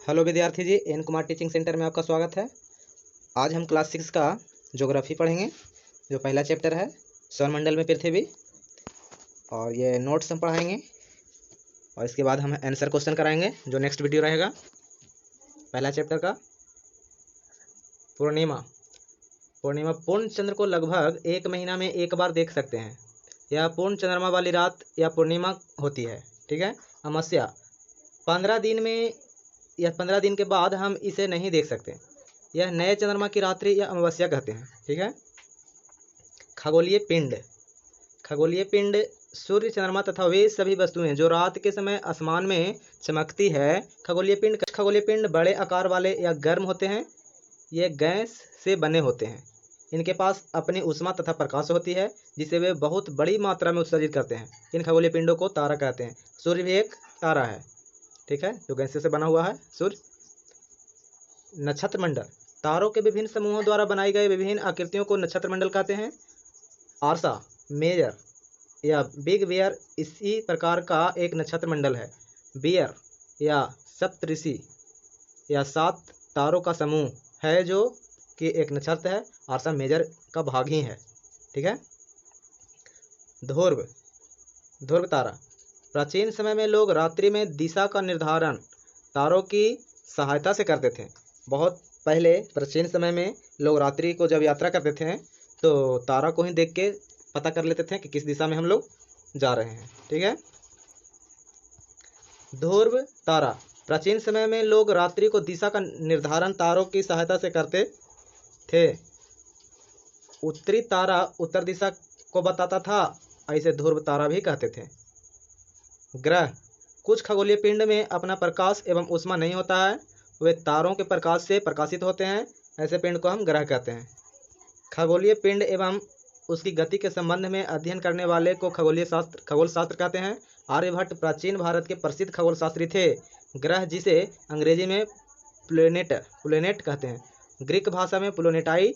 Hello विद्यार्थी जी, N Kumar teaching centre में आपका स्वागत है। आज हम क्लास 6 का ज्योग्राफी पढ़ेंगे। जो पहला चैप्टर है सौरमंडल में पृथ्वी, और ये नोट्स हम पढ़ाएंगे और इसके बाद हम आंसर क्वेश्चन कराएंगे जो नेक्स्ट वीडियो रहेगा। पहला चैप्टर का पूर्णिमा। पूर्णिमा पूर्ण चंद्र को लगभग एक महीना में एक बार देख सकते हैं। यह पूर्ण चंद्रमा वाली रात या पूर्णिमा होती है। ठीक है। अमावस्या 15 दिन में या 15 दिन के बाद हम इसे नहीं देख सकते। यह नए चंद्रमा की रात्रि या अमावस्या कहते हैं। ठीक है। खगोलीय पिंड। खगोलीय पिंड सूर्य, चंद्रमा तथा वे सभी वस्तुएं जो रात के समय आसमान में चमकती है। खगोलीय पिंड बड़े आकार वाले या गर्म होते हैं। ये गैस से बने होते हैं। इनके पास अपनी ऊष्मा तथा प्रकाश होती है जिसे वे बहुत बड़ी मात्रा में उत्सर्जित करते हैं। इन खगोलीय पिंडों को तारा कहते हैं। सूर्य भी एक तारा है। ठीक है, जो गैस से बना हुआ है सूर्य। नक्षत्र मंडल। तारों के विभिन्न समूहों द्वारा बनाई गई विभिन्न आकृतियों को नक्षत्र मंडल कहते हैं। आरसा, मेजर या बिग बियर इसी प्रकार का एक नक्षत्र मंडल है। बियर या सप्तऋषि या 7 तारों का समूह है जो कि एक नक्षत्र है। आरसा मेजर का भाग ही है। ठीक है। ध्रुव। ध्रुव तारा। प्राचीन समय में लोग रात्रि में दिशा का निर्धारण तारों की सहायता से करते थे। बहुत पहले प्राचीन समय में लोग रात्रि को जब यात्रा करते थे तो तारा को ही देख के पता कर लेते थे कि किस दिशा में हम लोग जा रहे हैं। ठीक है। ध्रुव तारा। प्राचीन समय में लोग रात्रि को दिशा का निर्धारण तारों की सहायता से करते थे। उत्तरी तारा उत्तर दिशा को बताता था, इसे ध्रुव तारा भी कहते थे। ग्रह। कुछ खगोलीय पिंड में अपना प्रकाश एवं ऊष्मा नहीं होता है, वे तारों के प्रकाश से प्रकाशित होते हैं। ऐसे पिंड को हम ग्रह कहते हैं। खगोलीय पिंड एवं उसकी गति के संबंध में अध्ययन करने वाले को खगोल शास्त्र कहते हैं। आर्यभट्ट प्राचीन भारत के प्रसिद्ध खगोल शास्त्री थे। ग्रह, जिसे अंग्रेजी में प्लेनेट कहते हैं, ग्रीक भाषा में प्लोनेटाई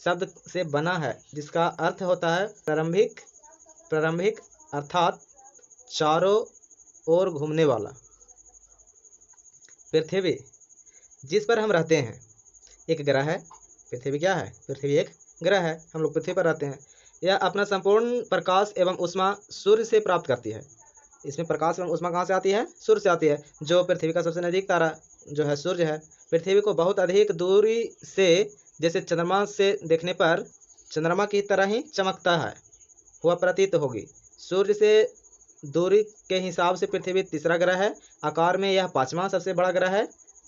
शब्द से बना है जिसका अर्थ होता है प्रारंभिक अर्थात चारों ओर घूमने वाला। पृथ्वी, जिस पर हम रहते हैं, एक ग्रह है। पृथ्वी क्या है? पृथ्वी एक ग्रह है। हम लोग पृथ्वी पर रहते हैं। यह अपना संपूर्ण प्रकाश एवं ऊष्मा सूर्य से प्राप्त करती है। इसमें प्रकाश एवं ऊष्मा कहाँ से आती है? सूर्य से आती है, जो पृथ्वी का सबसे नजदीक तारा जो है सूर्य है। पृथ्वी को बहुत अधिक दूरी से, जैसे चंद्रमा से देखने पर चंद्रमा की तरह ही चमकता है हुआ प्रतीत होगी। सूर्य से दूरी के हिसाब से पृथ्वी तीसरा ग्रह है। आकार में यह 5वां सबसे बड़ा ग्रह है।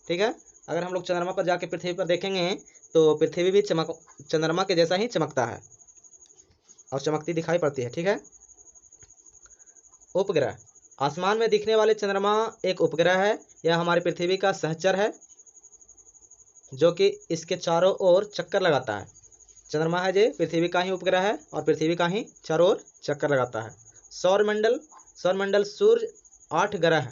ठीक है। अगर हम लोग चंद्रमा पर जाके पृथ्वी पर देखेंगे तो पृथ्वी भी चंद्रमा के जैसा ही चमकता है और चमकती दिखाई पड़ती है। ठीक है। उपग्रह। आसमान में दिखने वाले चंद्रमा एक उपग्रह है। यह हमारी पृथ्वी का सहचर है जो कि इसके चारों ओर चक्कर लगाता है। चंद्रमा है जो पृथ्वी का ही उपग्रह है और पृथ्वी का ही चारों ओर चक्कर लगाता है। सौरमंडल। सौरमंडल सूर्य 8 ग्रह,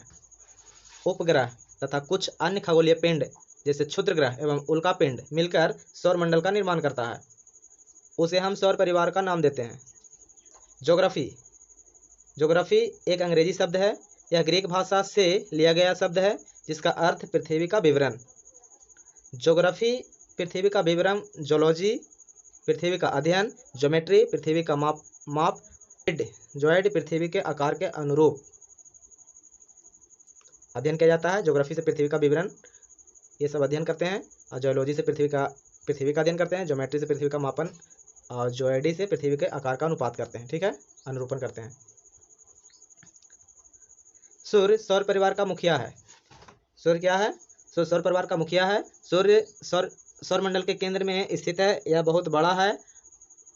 उपग्रह तथा कुछ अन्य खगोलीय पिंड जैसे क्षुद्र ग्रह एवं उल्का पिंड मिलकर सौरमंडल का निर्माण करता है। उसे हम सौर परिवार का नाम देते हैं। ज्योग्राफी। ज्योग्राफी एक अंग्रेजी शब्द है। यह ग्रीक भाषा से लिया गया शब्द है जिसका अर्थ पृथ्वी का विवरण। ज्योग्राफी पृथ्वी का विवरण, जोलॉजी पृथ्वी का अध्ययन, ज्योमेट्री पृथ्वी का माप, जॉइड पृथ्वी के आकार के अनुरूप अध्ययन किया जाता है। ज्योग्राफी से पृथ्वी का विवरण ये सब अध्ययन करते हैं, और जियोलॉजी से पृथ्वी का अध्ययन करते हैं। ज्योमेट्री से पृथ्वी का मापन, और जॉइडी से पृथ्वी के आकार का अनुपात करते हैं। ठीक है, अनुरूपण करते हैं। सूर्य सौर परिवार का मुखिया है। सूर्य क्या है? सूर्य सौर परिवार का मुखिया है। सूर्य सौरमंडल के केंद्र में स्थित है। यह बहुत बड़ा है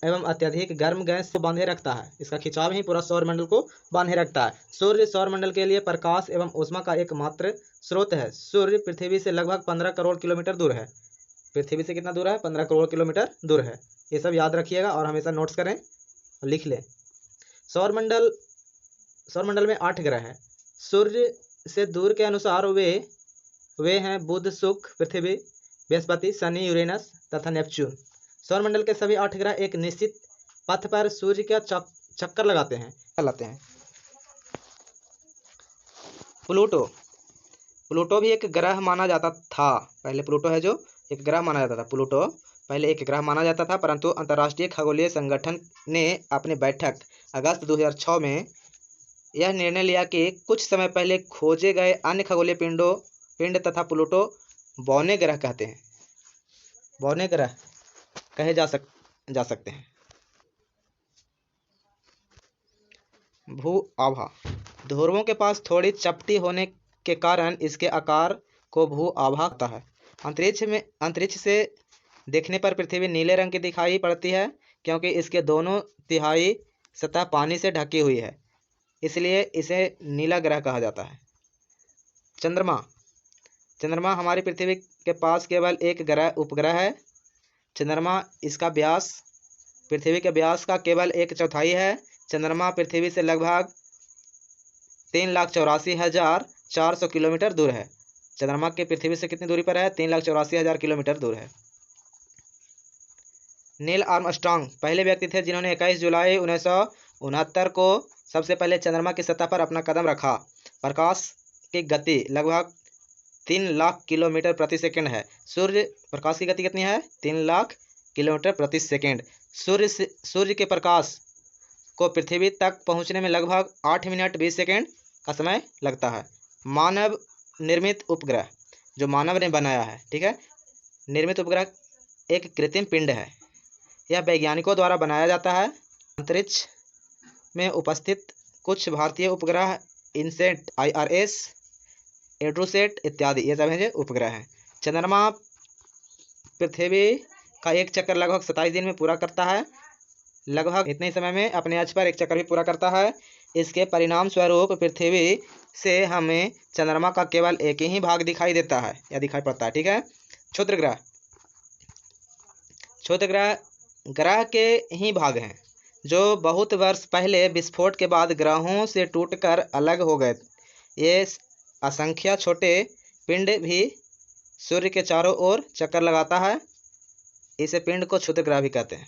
एवं अत्यधिक गर्म गैस को बांधे रखता है। इसका खिंचाव ही पूरा सौरमंडल को बांधे रखता है। सूर्य सौरमंडल के लिए प्रकाश एवं ऊष्मा का एकमात्र स्रोत है। सूर्य पृथ्वी से लगभग 15 करोड़ किलोमीटर दूर है। पृथ्वी से कितना दूर है? 15 करोड़ किलोमीटर दूर है। ये सब याद रखिएगा और हमेशा नोट्स करें और लिख लें। सौरमंडल में 8 ग्रह हैं। सूर्य से दूर के अनुसार वे हैं बुध, शुक्र, पृथ्वी, बृहस्पति, शनि, यूरेनस तथा नेपच्यून। सौरमंडल के सभी 8 ग्रह एक निश्चित पथ पर सूर्य का चक्कर लगाते हैं। प्लूटो। प्लूटो भी एक ग्रह माना जाता था। पहले प्लूटो है जो एक ग्रह माना जाता था, प्लूटो पहले एक ग्रह माना जाता था, परंतु अंतर्राष्ट्रीय खगोलीय संगठन ने अपनी बैठक अगस्त 2006 में यह निर्णय लिया कि कुछ समय पहले खोजे गए अन्य खगोलीय पिंड तथा प्लूटो बौने ग्रह कहते हैं, बौने ग्रह कहे जा सकते हैं। भू आभा, ध्रुवों के पास थोड़ी चपटी होने के कारण इसके आकार को भू आभा कहता है। अंतरिक्ष से देखने पर पृथ्वी नीले रंग की दिखाई पड़ती है, क्योंकि इसके दोनों तिहाई सतह पानी से ढकी हुई है, इसलिए इसे नीला ग्रह कहा जाता है। चंद्रमा हमारी पृथ्वी के पास केवल एक उपग्रह है। चंद्रमा इसका व्यास पृथ्वी के व्यास का केवल 1/4 है। चंद्रमा पृथ्वी से लगभग 3,84,400 किलोमीटर दूर है। चंद्रमा के पृथ्वी से कितनी दूरी पर है? 3,84,000 किलोमीटर दूर है। नील आर्मस्ट्रांग पहले व्यक्ति थे जिन्होंने 21 जुलाई 1969 को सबसे पहले चंद्रमा की सतह पर अपना कदम रखा। प्रकाश की गति लगभग 3 लाख किलोमीटर प्रति सेकंड है। प्रकाश की गति कितनी है? 3 लाख किलोमीटर प्रति सेकंड। सूर्य के प्रकाश को पृथ्वी तक पहुंचने में लगभग 8 मिनट 20 सेकंड का समय लगता है। मानव निर्मित उपग्रह, जो मानव ने बनाया है, ठीक है, निर्मित उपग्रह एक कृत्रिम पिंड है। यह वैज्ञानिकों द्वारा बनाया जाता है। अंतरिक्ष में उपस्थित कुछ भारतीय उपग्रह इनसेट, IRS, एड्रोसेट इत्यादि, ये सब है उपग्रह हैं। चंद्रमा पृथ्वी का एक चक्कर लगभग 27 दिन में पूरा करता है। लगभग इतने समय में अपने अक्ष पर एक चक्कर भी पूरा करता है। इसके परिणाम स्वरूप पृथ्वी से हमें चंद्रमा का केवल एक ही भाग दिखाई देता है या दिखाई पड़ता है, ठीक है। क्षुद्र ग्रह के ही भाग हैं जो बहुत वर्ष पहले विस्फोट के बाद ग्रहों से टूटकर अलग हो गए। ये असंख्य छोटे पिंड भी सूर्य के चारों ओर चक्कर लगाता है। इसे पिंड को क्षुद्र ग्रह भी कहते हैं।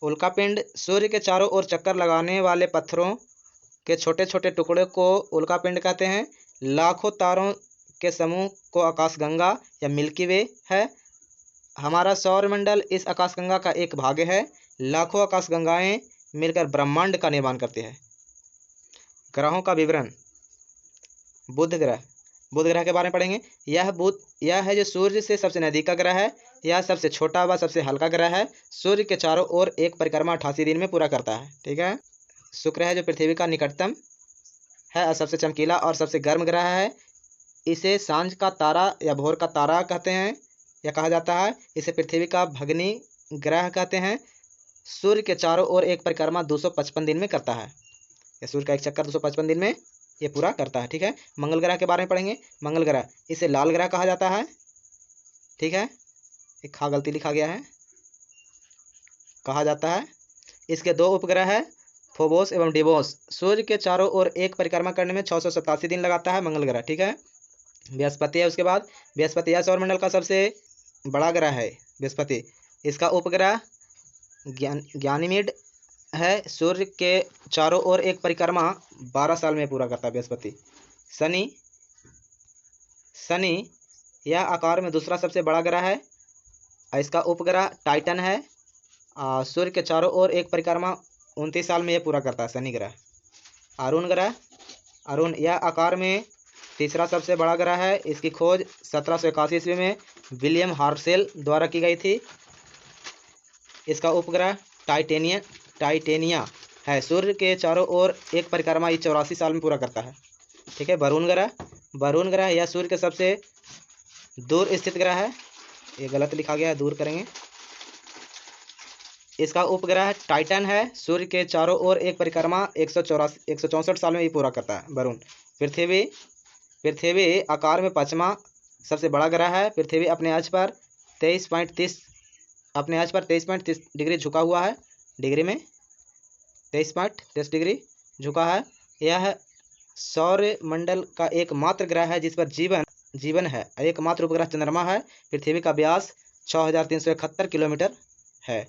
उल्कापिंड सूर्य के चारों ओर चक्कर लगाने वाले पत्थरों के छोटे छोटे टुकड़े को उल्कापिंड कहते हैं। लाखों तारों के समूह को आकाशगंगा या मिल्की वे है। हमारा सौरमंडल इस आकाशगंगा का एक भाग है। लाखों आकाशगंगाएं मिलकर ब्रह्मांड का निर्माण करती है। ग्रहों का विवरण। बुध ग्रह के बारे में पढ़ेंगे। यह है जो सूर्य से सबसे नज़दीक का ग्रह है। यह सबसे छोटा व सबसे हल्का ग्रह है। सूर्य के चारों ओर एक परिक्रमा 88 दिन में पूरा करता है, ठीक है। शुक्र है जो पृथ्वी का निकटतम है और सबसे चमकीला और सबसे गर्म ग्रह है। इसे सांझ का तारा या भोर का तारा कहते हैं या कहा जाता है। इसे पृथ्वी का भगनी ग्रह कहते हैं। सूर्य के चारों ओर एक परिक्रमा 255 दिन में करता है। या सूर्य का एक चक्कर 255 दिन में ये पूरा करता है, ठीक है। मंगल ग्रह के बारे में पढ़ेंगे। मंगल ग्रह इसे लाल ग्रह कहा जाता है, ठीक है। एक गलती लिखा गया है, कहा जाता है। इसके 2 उपग्रह है, फोबोस एवं डिबोस। सूर्य के चारों ओर एक परिक्रमा करने में 687 दिन लगाता है मंगल ग्रह, ठीक है। बृहस्पति है उसके बाद। बृहस्पति यह सौरमंडल का सबसे बड़ा ग्रह है। बृहस्पति इसका उपग्रह गैनीमेड है। सूर्य के चारों ओर एक परिक्रमा 12 साल में पूरा करता है बृहस्पति। शनि यह आकार में दूसरा सबसे बड़ा ग्रह है। इसका उपग्रह टाइटन है। सूर्य के चारों ओर एक परिक्रमा 29 साल में यह पूरा करता है शनि ग्रह। अरुण यह आकार में तीसरा सबसे बड़ा ग्रह है। इसकी खोज 1781 ईस्वी में विलियम हार्शेल द्वारा की गई थी। इसका उपग्रह टाइटेनिया है। सूर्य के चारों ओर एक परिक्रमा 84 साल में पूरा करता है, ठीक है। वरुण ग्रह यह सूर्य के सबसे दूर स्थित ग्रह है। ये गलत लिखा गया है, दूर करेंगे। इसका उपग्रह टाइटन है। सूर्य के चारों ओर एक परिक्रमा 164 साल में ये पूरा करता है वरुण। पृथ्वी आकार में 5वां सबसे बड़ा ग्रह है। पृथ्वी अपने अक्ष पर 23.30 डिग्री झुका हुआ है। डिग्री में 23.30 डिग्री झुका है। यह सौरमंडल का एकमात्र ग्रह है जिस पर जीवन है। एकमात्र उपग्रह चंद्रमा है। पृथ्वी का व्यास 6371 किलोमीटर है।